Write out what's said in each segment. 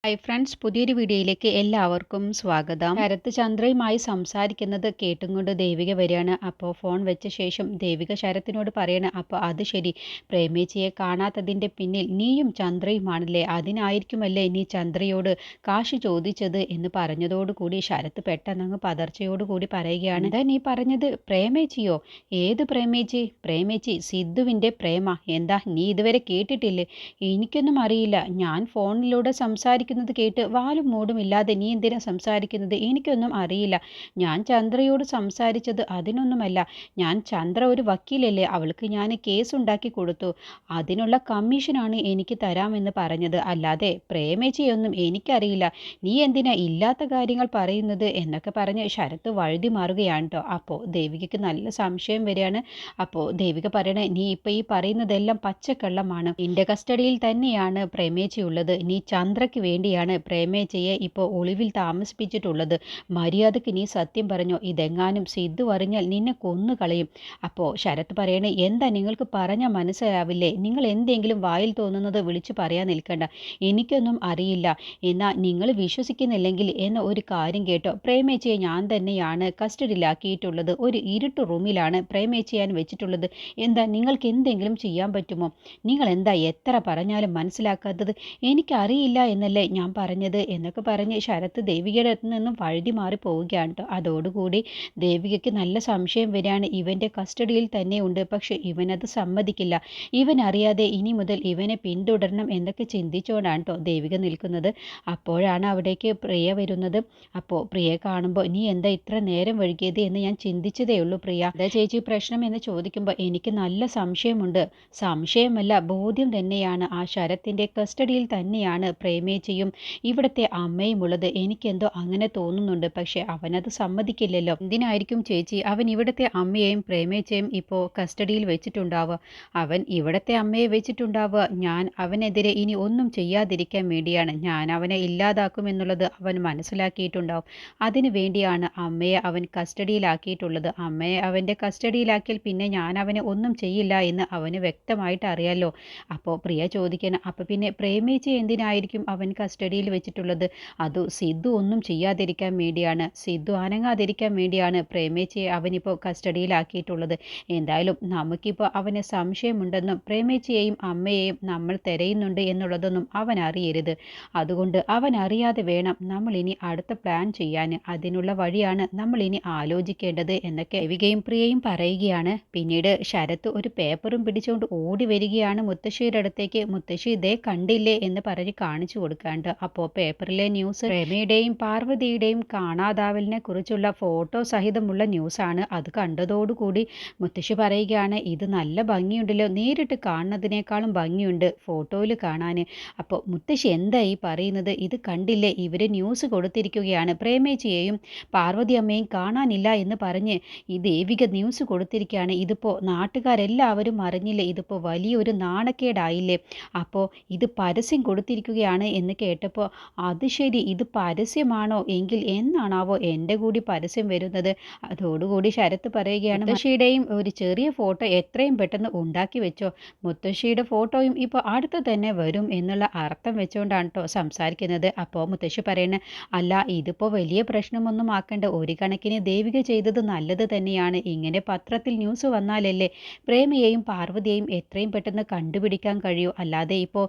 Hi friends, പുതിയൊരു വീഡിയോയിലേക്ക് എല്ലാവർക്കും സ്വാഗതം. ശരത്ത് ചന്ദ്രയുമായി സംസാരിക്കുന്നത് കേട്ടും കൊണ്ട് ദേവിക വരികയാണ്. അപ്പോൾ ഫോൺ വെച്ച ശേഷം ദേവിക ശരത്തിനോട് പറയണ, അപ്പോൾ അത് ശരി, പ്രേമേച്ചിയെ കാണാത്തതിൻ്റെ പിന്നിൽ നീയും ചന്ദ്രയുമാണല്ലേ, അതിനായിരിക്കുമല്ലേ നീ ചന്ദ്രയോട് കാശ് ചോദിച്ചത് എന്ന് പറഞ്ഞതോടുകൂടി ശരത്ത് പെട്ടെന്നങ്ങ് പതർച്ചയോടുകൂടി പറയുകയാണ്, എന്താ നീ പറഞ്ഞത്? പ്രേമേച്ചിയോ? ഏത് പ്രേമേച്ചി? പ്രേമേച്ചി സിദ്ധുവിൻ്റെ പ്രേമ. എന്താ നീ ഇതുവരെ കേട്ടിട്ടില്ലേ? എനിക്കൊന്നും അറിയില്ല. ഞാൻ ഫോണിലൂടെ സംസാരിക്കുന്നത് കേട്ട് വാലും മൂടും ഇല്ലാതെ നീ എന്തിനാ സംസാരിക്കുന്നത്? എനിക്കൊന്നും അറിയില്ല. ഞാൻ ചന്ദ്രയോട് സംസാരിച്ചത് അതിനൊന്നുമല്ല. ഞാൻ ചന്ദ്ര ഒരു വക്കീലല്ലേ, അവൾക്ക് ഞാൻ കേസ് ഉണ്ടാക്കി കൊടുത്തു. അതിനുള്ള കമ്മീഷനാണ് എനിക്ക് തരാമെന്ന് പറഞ്ഞത്. അല്ലാതെ പ്രേമേച്ചിയൊന്നും എനിക്കറിയില്ല. നീ എന്തിനാ ഇല്ലാത്ത കാര്യങ്ങൾ പറയുന്നത് എന്നൊക്കെ പറഞ്ഞ് ശരത്ത് വഴുതി മാറുകയാണ് കേട്ടോ. അപ്പോൾ ദേവികയ്ക്ക് നല്ല സംശയം വരികയാണ്. അപ്പോൾ ദേവിക പറയണേ, നീ ഇപ്പം ഈ പറയുന്നതെല്ലാം പച്ചക്കള്ളമാണ്. നിന്റെ കസ്റ്റഡിയിൽ തന്നെയാണ് പ്രേമേച്ചി ഉള്ളത്. നീ ചന്ദ്രയ്ക്ക് വേണ്ടിയാണ് പ്രേമേച്ചയെ ഇപ്പോൾ ഒളിവിൽ താമസിപ്പിച്ചിട്ടുള്ളത്. മര്യാദയ്ക്ക് നീ സത്യം പറഞ്ഞോ, ഇതെങ്ങാനും സിദ്ധു അറിഞ്ഞാൽ നിന്നെ കൊന്നുകളയും. അപ്പോൾ ശരത്ത് പറയണേ, എന്താ നിങ്ങൾക്ക് പറഞ്ഞാൽ മനസ്സിലാവില്ലേ? നിങ്ങൾ എന്തെങ്കിലും വായിൽ തോന്നുന്നത് വിളിച്ചു പറയാൻ നിൽക്കണ്ട. എനിക്കൊന്നും അറിയില്ല. എന്നാൽ നിങ്ങൾ വിശ്വസിക്കുന്നില്ലെങ്കിൽ എന്ന ഒരു കാര്യം കേട്ടോ, പ്രേമേച്ചയെ ഞാൻ തന്നെയാണ് കസ്റ്റഡിയിലാക്കിയിട്ടുള്ളത്. ഒരു ഇരുട്ട് റൂമിലാണ് പ്രേമേച്ചയെ ഞാൻ വെച്ചിട്ടുള്ളത്. എന്താ നിങ്ങൾക്ക് എന്തെങ്കിലും ചെയ്യാൻ പറ്റുമോ? നിങ്ങൾ എന്താ എത്ര പറഞ്ഞാലും മനസ്സിലാക്കാത്തത്? എനിക്കറിയില്ല എന്നല്ലേ ഞാൻ പറഞ്ഞത് എന്നൊക്കെ പറഞ്ഞ് ശരത്ത് ദേവികയുടെ അടുത്ത് നിന്നും വഴുതി മാറി പോവുകയാണ് കേട്ടോ. അതോടുകൂടി ദേവികയ്ക്ക് നല്ല സംശയം വരികയാണ്. ഇവൻ്റെ കസ്റ്റഡിയിൽ തന്നെ ഉണ്ട്, പക്ഷെ ഇവനത് സമ്മതിക്കില്ല. ഇവൻ അറിയാതെ ഇനി മുതൽ ഇവനെ പിന്തുടരണം എന്നൊക്കെ ചിന്തിച്ചുകൊണ്ടാണ് കേട്ടോ ദേവിക നിൽക്കുന്നത്. അപ്പോഴാണ് അവിടേക്ക് പ്രിയ വരുന്നത്. അപ്പോൾ പ്രിയയെ കാണുമ്പോൾ, നീ എന്താ ഇത്ര നേരം വൈകിയത് എന്ന് ഞാൻ ചിന്തിച്ചതേ ഉള്ളൂ പ്രിയ. എന്താ ചേച്ചി പ്രശ്നം എന്ന് ചോദിക്കുമ്പോൾ, എനിക്ക് നല്ല സംശയമുണ്ട്. സംശയമല്ല, ബോധ്യം തന്നെയാണ്. ആ ശരത്തിൻ്റെ കസ്റ്റഡിയിൽ തന്നെയാണ് പ്രേമേച്ചിയും ഇവിടുത്തെ അമ്മയും ഉള്ളത്. എനിക്കെന്തോ അങ്ങനെ തോന്നുന്നുണ്ട്. പക്ഷെ അവനത് സമ്മതിക്കില്ലല്ലോ. എന്തിനായിരിക്കും ചേച്ചി അവൻ ഇവിടുത്തെ അമ്മയെയും പ്രേമേച്ചയും ഇപ്പോൾ കസ്റ്റഡിയിൽ വെച്ചിട്ടുണ്ടാവുക? അവൻ ഇവിടുത്തെ അമ്മയെ വെച്ചിട്ടുണ്ടാവുക ഞാൻ അവനെതിരെ ഇനി ഒന്നും ചെയ്യാതിരിക്കാൻ വേണ്ടിയാണ്. ഞാൻ അവനെ ഇല്ലാതാക്കുമെന്നുള്ളത് അവൻ മനസ്സിലാക്കിയിട്ടുണ്ടാവും. അതിനു വേണ്ടിയാണ് അമ്മയെ അവൻ കസ്റ്റഡിയിലാക്കിയിട്ടുള്ളത്. അമ്മയെ അവൻ്റെ കസ്റ്റഡിയിലാക്കിയാൽ പിന്നെ ഞാൻ അവനെ ഒന്നും ചെയ്യില്ല എന്ന് അവന് വ്യക്തമായിട്ട് അറിയാലോ. അപ്പോൾ പ്രിയ ചോദിക്കണം, അപ്പോൾ പിന്നെ പ്രേമേച്ചി എന്തിനായിരിക്കും അവൻ കസ്റ്റഡിയിൽ വെച്ചിട്ടുള്ളത്? അത് സിദ്ധു ഒന്നും ചെയ്യാതിരിക്കാൻ വേണ്ടിയാണ്, സിദ്ധു അനങ്ങാതിരിക്കാൻ വേണ്ടിയാണ് പ്രേമേച്ചിയെ അവനിപ്പോൾ കസ്റ്റഡിയിലാക്കിയിട്ടുള്ളത്. എന്തായാലും നമുക്കിപ്പോൾ അവന് സംശയമുണ്ടെന്നും പ്രേമേച്ചിയെയും അമ്മയെയും നമ്മൾ തിരയുന്നുണ്ട് എന്നുള്ളതൊന്നും അവൻ അറിയരുത്. അതുകൊണ്ട് അവൻ അറിയാതെ വേണം നമ്മൾ ഇനി അടുത്ത പ്ലാൻ ചെയ്യാൻ. അതിനുള്ള വഴിയാണ് നമ്മൾ ഇനി ആലോചിക്കേണ്ടത് എന്നൊക്കെ ദേവികയും പ്രിയയും പറയുകയാണ്. പിന്നീട് ശരത്ത് ഒരു പേപ്പറും പിടിച്ചുകൊണ്ട് ഓടി വരികയാണ് മുത്തശ്ശിയുടെ അടുത്തേക്ക്. മുത്തശ്ശി ഇതേ കണ്ടില്ലേ എന്ന് പറഞ്ഞ് കാണിച്ചു കൊടുക്കാണ്ട്. അപ്പോൾ പേപ്പറിലെ ന്യൂസ് പ്രേമയുടെയും പാർവതിയുടെയും കാണാതാവലിനെ കുറിച്ചുള്ള ഫോട്ടോ സഹിതമുള്ള ന്യൂസാണ്. അത് കണ്ടതോടുകൂടി മുത്തശ്ശി പറയുകയാണ്, ഇത് നല്ല ഭംഗിയുണ്ടല്ലോ, നേരിട്ട് കാണുന്നതിനേക്കാളും ഭംഗിയുണ്ട് ഫോട്ടോയിൽ കാണാൻ. അപ്പോൾ മുത്തശ്ശി എന്താ ഈ പറയുന്നത്? ഇത് കണ്ടില്ലേ, ഇവർ ന്യൂസ് കൊടുത്തിരിക്കുകയാണ്, പ്രേമേച്ചിയെയും പാർവതി അമ്മയും കാണാനില്ല എന്ന് പറഞ്ഞ് ഈ ദേവിക ന്യൂസ് കൊടുത്തിരിക്കുകയാണ്. ഇതിപ്പോൾ നാട്ടുകാരെല്ലാവരും അറിഞ്ഞില്ലേ, ഇതിപ്പോൾ വലിയൊരു നാണക്കേടായില്ലേ? അപ്പോൾ ഇത് പരസ്യം കൊടുത്തിരിക്കുകയാണ് എന്ന് കേട്ടപ്പോൾ, അത് ശരി, ഇത് പരസ്യമാണോ? എങ്കിൽ എന്നാണാവോ എൻ്റെ കൂടി പരസ്യം വരുന്നത്? അതോടുകൂടി ശരത്ത് പറയുകയാണ്, മുത്തശ്ശിയുടെയും ഒരു ചെറിയ ഫോട്ടോ എത്രയും പെട്ടെന്ന് ഉണ്ടാക്കി വെച്ചോ. മുത്തശ്ശിയുടെ ഫോട്ടോയും ഇപ്പോൾ അടുത്ത് തന്നെ വരും എന്നുള്ള അർത്ഥം വെച്ചുകൊണ്ടാണ് കേട്ടോ സംസാരിക്കുന്നത്. അപ്പോൾ മുത്തശ്ശി പറയുന്നത്, അല്ല ഇതിപ്പോൾ വലിയ പ്രശ്നമൊന്നും ആക്കേണ്ട, ഒരു കണക്കിന് ദേവിക ചെയ്തത് നല്ലത് തന്നെയാണ്. ഇങ്ങനെ പത്രത്തിൽ ന്യൂസ് വന്നാലല്ലേ പ്രേമയെയും പാർവതിയെയും എത്രയും പെട്ടെന്ന് കണ്ടുപിടിക്കാൻ കഴിയൂ. അല്ലാതെ ഇപ്പോൾ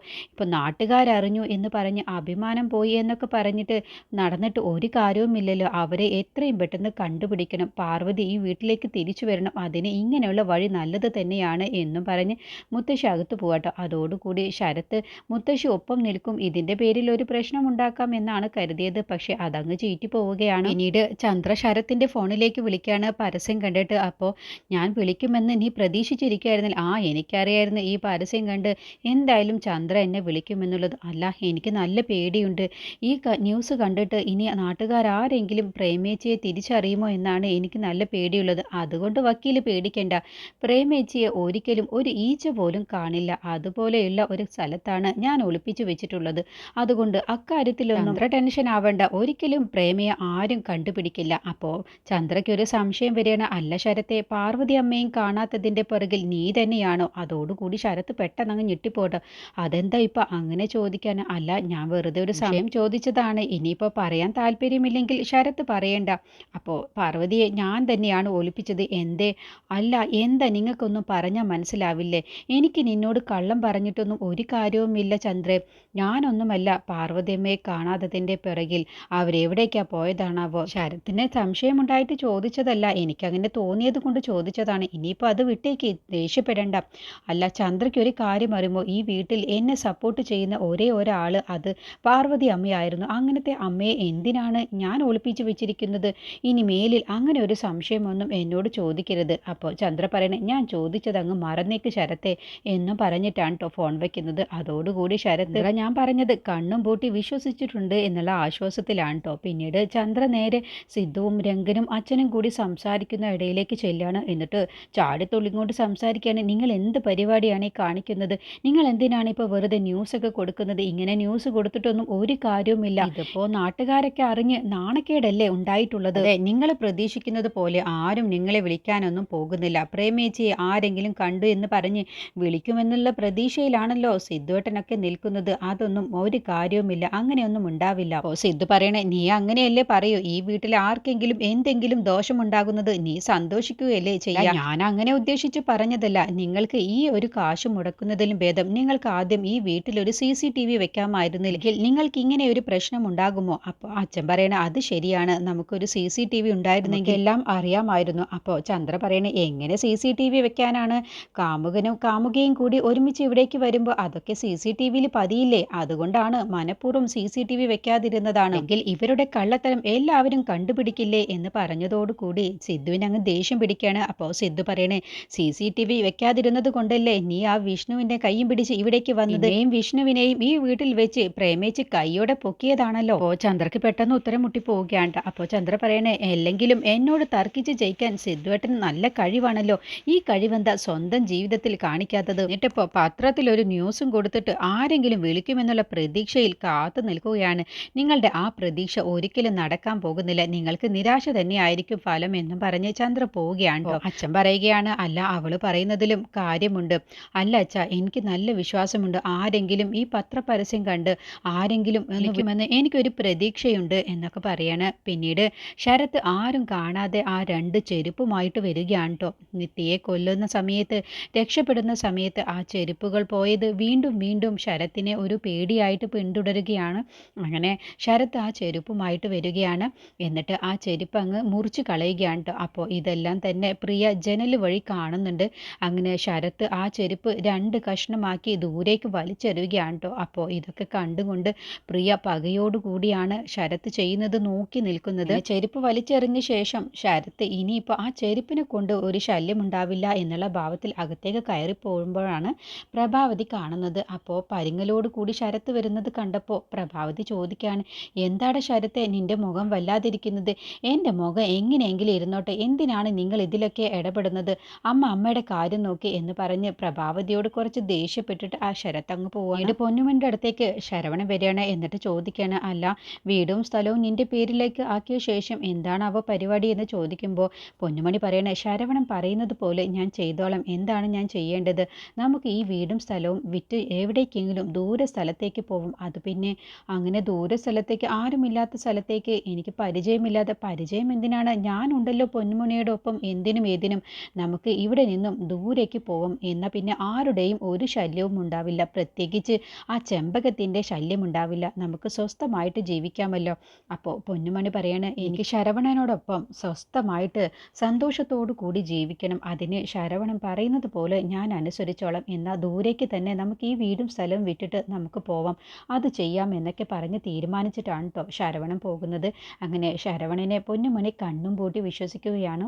നാട്ടുകാരറിഞ്ഞു എന്ന് പറഞ്ഞ് അഭിമാനം പോയി എന്നൊക്കെ പറഞ്ഞിട്ട് നടന്നിട്ട് ഒരു കാര്യവുമില്ലല്ലോ. അവരെ എത്രയും പെട്ടെന്ന് കണ്ടുപിടിക്കണം. പാർവതി ഈ വീട്ടിലേക്ക് തിരിച്ചു വരണം. അതിന് ഇങ്ങനെയുള്ള വഴി നല്ലത് തന്നെയാണ് എന്നും പറഞ്ഞ് മുത്തശ്ശി അകത്ത് പോകട്ടോ. അതോടുകൂടി ശരത്ത് മുത്തശ്ശി ഒപ്പം നിൽക്കും. ഇതിൻ്റെ പേരിൽ ഒരു പ്രശ്നം ഉണ്ടാക്കാം എന്നാണ് കരുതിയത്. പക്ഷെ അതങ്ങ് ചീറ്റി പോവുകയാണ്. പിന്നീട് ചന്ദ്ര ശരത്തിൻ്റെ ഫോണിലേക്ക് വിളിക്കുകയാണ് പരസ്യം കണ്ടിട്ട്. അപ്പോൾ ഞാൻ വിളിക്കുമെന്ന് നീ പ്രതീക്ഷിച്ചിരിക്കുകയായിരുന്നില്ല? ആ, എനിക്കറിയായിരുന്നു ഈ പരസ്യം കണ്ട് എന്തായാലും ചന്ദ്ര എന്നെ വിളിക്കുമെന്നുള്ളത്. അല്ല, എനിക്ക് നല്ല പേടിയുണ്ട്. ഈ ന്യൂസ് കണ്ടിട്ട് ഇനി നാട്ടുകാരെങ്കിലും പ്രേമേച്ചിയെ തിരിച്ചറിയുമോ എന്നാണ് എനിക്ക് നല്ല പേടിയുള്ളത്. അതുകൊണ്ട് വക്കീൽ പേടിക്കേണ്ട. പ്രേമേച്ചിയെ ഒരിക്കലും ഒരു ഈച്ച പോലും കാണില്ല. അതുപോലെയുള്ള ഒരു സ്ഥലത്താണ് ഞാൻ ഒളിപ്പിച്ചു വെച്ചിട്ടുള്ളത്. അതുകൊണ്ട് അക്കാര്യത്തിലൊന്നും ടെൻഷൻ ആവേണ്ട. ഒരിക്കലും പ്രേമയെ ആരും കണ്ടുപിടിക്കില്ല. അപ്പോൾ ചന്ദ്രയ്ക്ക് ഒരു സംശയം വരികയാണ്, അല്ല ശരത്തെ, പാർവതി അമ്മയും കാണാത്തതിൻ്റെ പിറകിൽ നീ തന്നെയാണോ? അതോടുകൂടി ശരത്ത് പെട്ടെന്ന് അങ്ങ് ഞെട്ടിപ്പോട്ടെ. അതെന്താ ഇപ്പം അങ്ങനെ ചോദിക്കാൻ? അല്ല, ഞാൻ വെറുതെ ഒരു സമയം ചോദിച്ചതാണ്. ഇനിയിപ്പോൾ പറയാൻ താല്പര്യമില്ലെങ്കിൽ ശരത്ത് പറയണ്ട. അപ്പോൾ പാർവതിയെ ഞാൻ തന്നെയാണ് ഒളിപ്പിച്ചത്. എന്തേ? അല്ല എന്താ നിങ്ങൾക്കൊന്നും പറഞ്ഞാൽ മനസ്സിലാവില്ലേ? എനിക്ക് നിന്നോട് കള്ളം പറഞ്ഞിട്ടൊന്നും ഒരു കാര്യവുമില്ല ചന്ദ്രേ. ഞാനൊന്നുമല്ല പാർവതിയമ്മയെ കാണാത്തതിൻ്റെ പിറകിൽ. അവരെവിടേക്കാ പോയതാണാവോ? ശരത്തിന് സംശയമുണ്ടായിട്ട് ചോദിച്ചതല്ല, എനിക്കങ്ങനെ തോന്നിയത് കൊണ്ട് ചോദിച്ചതാണ്. ഇനിയിപ്പോൾ അത് വിട്ടേക്ക്, ദേഷ്യപ്പെടണ്ട. അല്ല ചന്ദ്രയ്ക്ക് ഒരു കാര്യം അറിയുമോ? ഈ വീട്ടിൽ എന്നെ സപ്പോർട്ട് ചെയ്യുന്ന ഒരേ ഒരാൾ അത് പാർവതി അമ്മയായിരുന്നു. അങ്ങനത്തെ അമ്മയെ എന്തിനാണ് ഞാൻ ഒളിപ്പിച്ചു വെച്ചിരിക്കുന്നത്? ഇനി മേലിൽ അങ്ങനെ ഒരു സംശയമൊന്നും എന്നോട് ചോദിക്കരുത്. അപ്പോൾ ചന്ദ്ര പറയണേ, ഞാൻ ചോദിച്ചത് അങ്ങ് മറന്നേക്ക് ശരത്തെ എന്നും പറഞ്ഞിട്ടാണ് കേട്ടോ ഫോൺ വെക്കുന്നത്. അതോടുകൂടി ശരത്ത് ഞാൻ പറഞ്ഞത് കണ്ണും പൂട്ടി വിശ്വസിച്ചിട്ടുണ്ട് എന്നുള്ള ആശ്വാസത്തിലാണ് കേട്ടോ. പിന്നീട് ചന്ദ്ര നേരെ സിദ്ധുവും രംഗനും അച്ഛനും കൂടി സംസാരിക്കുന്ന ഇടയിലേക്ക് ചെല്ലുകയാണ്. എന്നിട്ട് ചാടിത്തുള്ളിങ്ങോട്ട് സംസാരിക്കുകയാണ്. നിങ്ങൾ എന്ത് പരിപാടിയാണ് ഈ കാണിക്കുന്നത്? നിങ്ങൾ എന്തിനാണ് ഇപ്പോൾ വെറുതെ ന്യൂസൊക്കെ കൊടുക്കുന്നത്? ഇങ്ങനെ ന്യൂസ് കൊടുത്തിട്ടൊന്നും ഒരു കാര്യവുമില്ല. ഇതിപ്പോൾ നാട്ടുകാരൊക്കെ അറിഞ്ഞ് നാണക്കേടല്ലേ ഉണ്ടായിട്ടുള്ളത്? നിങ്ങൾ പ്രതീക്ഷിക്കുന്നത് പോലെ ആരും നിങ്ങളെ വിളിക്കാനൊന്നും പോകുന്നില്ല. പ്രേമേച്ചിയെ ആരെങ്കിലും കണ്ടു എന്ന് പറഞ്ഞ് വിളിക്കുമെന്നുള്ള പ്രതീക്ഷയിലാണല്ലോ സിദ്ധുവേട്ടനൊക്കെ നിൽക്കുന്നത്. അതൊന്നും ഒരു കാര്യവുമില്ല, അങ്ങനെയൊന്നും ഉണ്ടാവില്ല. ഓ സിദ്ധു പറയണേ, നീ അങ്ങനെയല്ലേ പറയൂ? ഈ വീട്ടിൽ ആർക്കെങ്കിലും എന്തെങ്കിലും ദോഷമുണ്ടാകുന്നത് നീ സന്തോഷിക്കുകയല്ലേ ചെയ്യാ? ഞാൻ അങ്ങനെ ഉദ്ദേശിച്ച് പറഞ്ഞതല്ല. നിങ്ങൾക്ക് ഈ ഒരു കാശ് മുടക്കുന്നതിലും ഭേദം നിങ്ങൾക്ക് ആദ്യം ഈ വീട്ടിലൊരു CCTV വെക്കാമായിരുന്നില്ലെങ്കിൽ നിങ്ങൾക്ക് ഇങ്ങനെ ഒരു പ്രശ്നം ഉണ്ടാകുമോ? അപ്പോൾ അച്ഛൻ പറയണ അത് ശരിയാണ്, നമുക്കൊരു CCTV ഉണ്ടായിരുന്നെങ്കിൽ എല്ലാം അറിയാമായിരുന്നു. അപ്പോൾ ചന്ദ്ര പറയണേ, എങ്ങനെ CCTV വെക്കാനാണ്? കാമുകനും കാമുകയും കൂടി ഒരുമിച്ച് ഇവിടേക്ക് വരുമ്പോൾ അതൊക്കെ CCTVയിൽ പതിയില്ലേ? അതുകൊണ്ടാണ് മനഃപൂർവ്വം CCTV വെക്കാതിരുന്നതാണ്. എങ്കിൽ ഇവരുടെ കള്ളത്തരം എല്ലാവരും കണ്ടുപിടിക്കില്ലേ എന്ന് പറഞ്ഞതോടുകൂടി സിദ്ധുവിന് അങ്ങ് ദേഷ്യം പിടിക്കുകയാണ്. അപ്പോൾ സിദ്ധു പറയണേ, CCTV വെക്കാതിരുന്നത് കൊണ്ടല്ലേ നീ ആ വിഷ്ണുവിന്റെ കൈയും പിടിച്ച് ഇവിടേക്ക് വന്നത്? വിഷ്ണുവിനെയും ഈ വീട്ടിൽ വെച്ച് പ്രേമിച്ച് കൈയോടെ പൊക്കിയതാണല്ലോ. അപ്പോൾ ചന്ദ്രക്ക് പെട്ടെന്ന് ഉത്തരം മുട്ടി പോവുകയാണ്. അപ്പോൾ ചന്ദ്ര പറയണേ, അല്ലെങ്കിലും എന്നോട് തർക്കിച്ച് ജയിക്കാൻ സിദ്ധുവേട്ടന് നല്ല കഴിവാണല്ലോ. ഈ കഴിവെന്താ സ്വന്തം ജീവിതത്തിൽ കാണിക്കാത്തത്? എന്നിട്ടിപ്പോൾ പത്രത്തിൽ ഒരു ന്യൂസും കൊടുത്തിട്ട് ആരെങ്കിലും വിളിക്കുമെന്നുള്ള പ്രതീക്ഷയിൽ കാത്തു നിൽക്കുകയാണ്. നിങ്ങളുടെ ആ പ്രതീക്ഷ ഒരിക്കലും നടക്കാൻ പോകുന്നില്ല. നിങ്ങൾക്ക് നിരാശ തന്നെയായിരിക്കും ഫലം എന്നും പറഞ്ഞ് ചന്ദ്ര പോവുകയാണ്. അച്ഛൻ പറയുകയാണ്, അല്ല അവള് പറയുന്നതിലും കാര്യമുണ്ട്. അല്ല അച്ഛ, എനിക്ക് നല്ല വിശ്വാസമുണ്ട്. ആരെങ്കിലും ഈ പത്രപരസ്യം കണ്ട് ആരെങ്കിലും വിളിക്കുമെന്ന് എനിക്കൊരു പ്രതീക്ഷയുണ്ട് എന്നൊക്കെ പറയാണ്. പിന്നീട് ശരത്ത് ആരും കാണാതെ ആ 2 ചെരുപ്പുമായിട്ട് വരികയാണ് കേട്ടോ. നിത്യയെ കൊല്ലുന്ന സമയത്ത് രക്ഷപ്പെടുന്ന സമയത്ത് ആ ചെരുപ്പുകൾ പോയത് വീണ്ടും വീണ്ടും ശരത്തിനെ ഒരു പേടിയായിട്ട് പിന്തുടരുകയാണ്. അങ്ങനെ ശരത്ത് ആ ചെരുപ്പുമായിട്ട് വരികയാണ്. എന്നിട്ട് ആ ചെരുപ്പ് അങ്ങ് മുറിച്ച് കളയുകയാണ് കേട്ടോ. അപ്പോൾ ഇതെല്ലാം തന്നെ പ്രിയ ജനൽ വഴി കാണുന്നുണ്ട്. അങ്ങനെ ശരത്ത് ആ ചെരുപ്പ് 2 കഷ്ണമാക്കി ദൂരേക്ക് വലിച്ചെറിയുകയാണ് കേട്ടോ. അപ്പോൾ ഇതൊക്കെ കണ്ടുകൊണ്ട് പ്രിയ പകയോടുകൂടിയാണ് ശരത്ത് ചെയ്യുന്നത് നോക്കി നിൽക്കുന്നത്. ചെരുപ്പ് വലിച്ചെറിഞ്ഞ ശേഷം ശരത്ത് ഇനിയിപ്പോൾ ആ ചെരുപ്പിനെ കൊണ്ട് ഒരു ശല്യം ഉണ്ടാവില്ല എന്നുള്ള ഭാവത്തിൽ അകത്തേക്ക് കയറി പോകുമ്പോഴാണ് പ്രഭാവതി കാണുന്നത്. അപ്പോൾ പരിങ്ങലോട് കൂടി ശരത്ത് വരുന്നത് കണ്ടപ്പോൾ പ്രഭാവതി ചോദിക്കുകയാണ്, എന്താണ് ശരത്തെ നിന്റെ മുഖം വല്ലാതിരിക്കുന്നത്? എൻ്റെ മുഖം എങ്ങനെയെങ്കിലും ഇരുന്നോട്ടെ, എന്തിനാണ് നിങ്ങൾ ഇതിലൊക്കെ ഇടപെടുന്നത്? അമ്മയുടെ കാര്യം നോക്കി എന്ന് പറഞ്ഞ് പ്രഭാവതിയോട് കുറച്ച് ദേഷ്യപ്പെട്ടിട്ട് ആ ശരത്ത് അങ്ങ് പോവാണ്. പൊന്നുമണിൻ്റെ അടുത്തേക്ക് ശരവണൻ വരികയാണ്. എന്നിട്ട് ചോദിക്കുകയാണ്, അല്ല വീടും സ്ഥലവും നിന്റെ പേരിലേക്ക് ആക്കിയ ശേഷം എന്താണ് അവ പരിപാടി എന്ന് ചോദിക്കുമ്പോൾ പൊന്നുമണി പറയണേ, ശരവണൻ പറയുന്നത് പോലെ ഞാൻ ചെയ്തോളാം. എന്താണ് ഞാൻ ചെയ്യേണ്ടത്? നമുക്ക് ഈ വീടും സ്ഥലവും വിറ്റ് എവിടേക്കെങ്കിലും ദൂര സ്ഥലത്തേക്ക് പോകും. അത് പിന്നെ അങ്ങനെ ദൂര സ്ഥലത്തേക്ക്, ആരുമില്ലാത്ത സ്ഥലത്തേക്ക്. എനിക്ക് പരിചയമില്ലാതെ. പരിചയം എന്തിനാണ്? ഞാനുണ്ടല്ലോ പൊന്നുമണിയുടെ ഒപ്പം എന്തിനും ഏതിനും. നമുക്ക് ഇവിടെ നിന്നും ദൂരേക്ക് പോവും. എന്നാൽ പിന്നെ ആരുടെയും ഒരു ശല്യവും ഉണ്ടാവില്ല. പ്രത്യേകിച്ച് ആ ചെമ്പകത്തിൻ്റെ ശല്യം ഉണ്ടാവില്ല. നമുക്ക് സ്വസ്ഥമായിട്ട് ജീവിക്കാമല്ലോ. അപ്പോൾ പൊന്നുമണി പറയാണ്, എനിക്ക് ശരവണനോടൊപ്പം സ്വസ്ഥമായിട്ട് സന്തോഷത്തോടു കൂടി ജീവിക്കണം. അതിന് ശരവണൻ പറയുന്നത് പോലെ ഞാൻ അനുസരിച്ചോളാം. എന്നാൽ ദൂരേക്ക് തന്നെ നമുക്ക് ഈ വീടും സ്ഥലവും വിട്ടിട്ട് നമുക്ക് പോവാം. അത് ചെയ്യാം എന്നൊക്കെ പറഞ്ഞ് തീരുമാനിച്ചിട്ടാണ് കേട്ടോ ശരവണൻ പോകുന്നത്. അങ്ങനെ ശരവണനെ പൊന്നുമണി കണ്ണും പൂട്ടി വിശ്വസിക്കുകയാണ്.